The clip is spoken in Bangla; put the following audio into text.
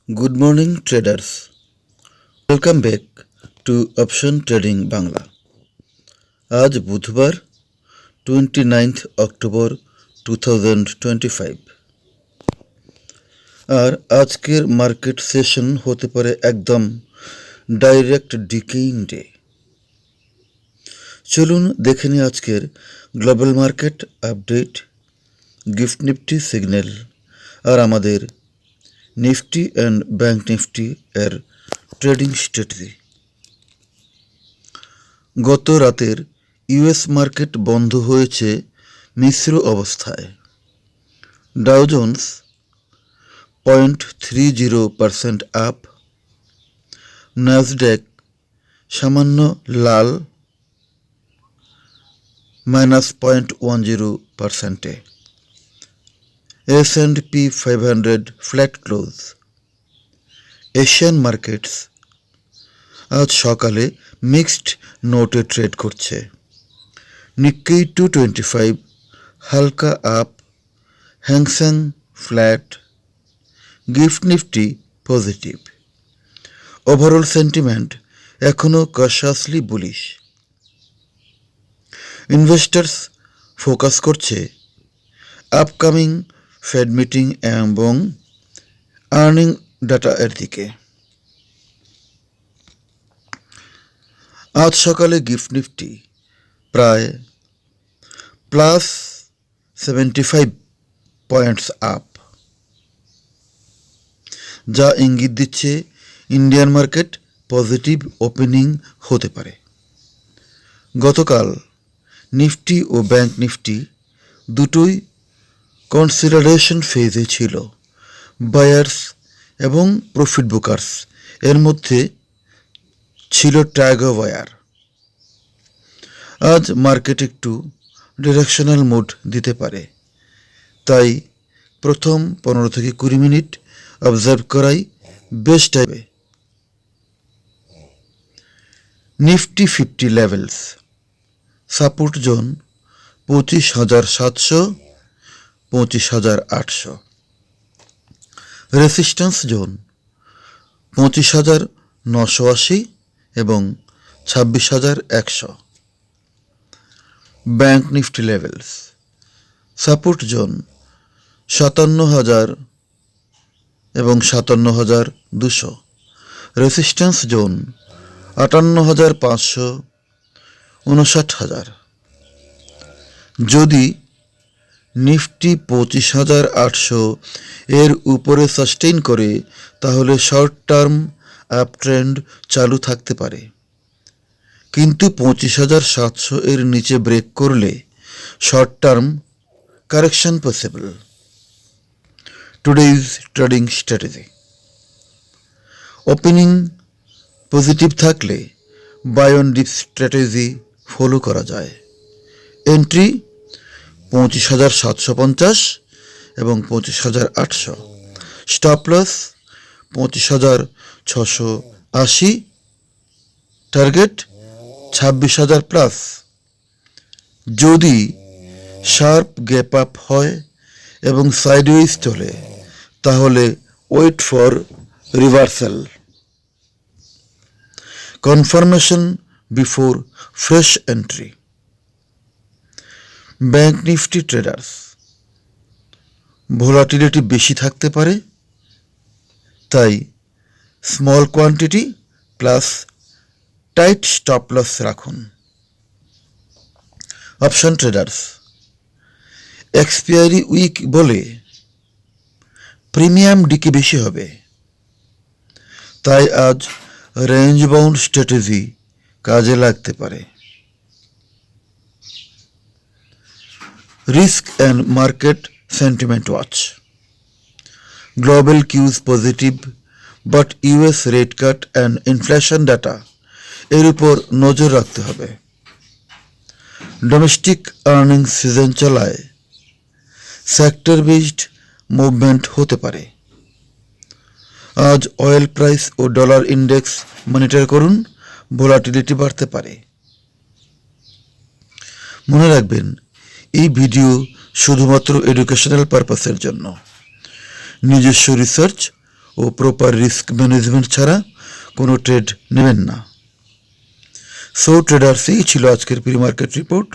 Good morning traders. Welcome back to Option Trading Bangla. আজ বুধবার 29th অক্টোবর 2025 আর আজকের মার্কেট সেশন হতে পারে একদম ডাইরেক্ট ডিকেইং ডে। চলুন দেখে নিই আজকের global market update, GIFT Nifty signal আর আমাদের নিফটি অ্যান্ড ব্যাংক নিফটি এর ট্রেডিং স্ট্র্যাটেজি। গত রাতের ইউএস মার্কেট বন্ধ হয়েছে মিশ্র অবস্থায়। ডাও জোন্স 0.30% আপ, ন্যাসড্যাক সামান্য লাল -0.10%, S&P 500 flat close. Asian markets আজ সকালে মিক্সড নোটে ট্রেড করছে। নিক্কেই 225 হালকা up, Hang Seng flat, gift Nifty positive. Overall sentiment এখনও কশাসলি বুলিশ। ইনভেস্টার্স ফোকাস করছে আপকামিং ফেড মিটিং এবং আর্নিং ডাটা এর দিকে। আজ সকালে গিফট নিফটি প্রায় +75 পয়েন্টস আপ, যা ইঙ্গিত দিচ্ছে ইন্ডিয়ান মার্কেট পজিটিভ ওপেনিং হতে পারে। গতকাল নিফটি ও ব্যাংক নিফটি দুটোই কনসিডারেশন ফেজে ছিল। বায়ার্স এবং প্রফিট বুকার্স এর মধ্যে ছিল ট্যাগ ওয়ার। আজ মার্কেট একটু ডিরেকশনাল মুড দিতে পারে, তাই প্রথম 15 থেকে 20 মিনিট অবজার্ভ করাই বেস্ট হবে। Nifty 50 levels support zone 25,700, 25,800, resistance zone 25,980 এবং 26,100। Bank Nifty levels support zone 57,000 এবং 57,200, রেসিস্ট্যান্স জোন 58,500, 59,000। যদি নিফটি 25,800 এর উপরে সাস্টেইন করে তাহলে শর্ট টার্ম আপ ট্রেন্ড চালু থাকতে পারে, কিন্তু 25,700 এর নিচে ব্রেক করলে short term correction possible. Today's trading strategy: opening positive থাকলে buy on dip strategy follow করা যায়। এন্ট্রি 25,750 এবং 25,800, স্টপ লস 25,680, টার্গেট 26,000 প্লাস। যদি শার্প গ্যাপ আপ হয় এবং সাইডওয়েজ চলে তাহলে wait for reversal. Confirmation before fresh entry. Bank Nifty traders volatility বেশি থাকতে পারে, তাই small quantity plus tight stop loss রাখুন। অপশন ট্রেডার্স এক্সপায়ারি উইক বলে প্রিমিয়াম ডিকে বেশি হবে, তাই আজ রেঞ্জ বাউন্ড স্ট্র্যাটেজি কাজে লাগতে পারে। Risk and market sentiment watch. Global cues positive, but US rate cut and inflation data এর উপর নজর রাখতে হবে। ডোমেস্টিক আর্নিং সিজন চলায় সেক্টর বেসড মুভমেন্ট হতে পারে। আজ অয়েল প্রাইস ও ডলার ইন্ডেক্স মনিটর করুন, ভোলাটিলিটি বাড়তে পারে। মনে রাখবেন, এই ভিডিও শুধুমাত্র এডুকেশনাল পারপাসের জন্য। নিজস্ব রিসার্চ ও ও প্রপার রিস্ক ম্যানেজমেন্ট ছাড়া কোনো ট্রেড নেবেন না। সো ট্রেডার্স, এই ছিল আজকের প্রি মার্কেট রিপোর্ট।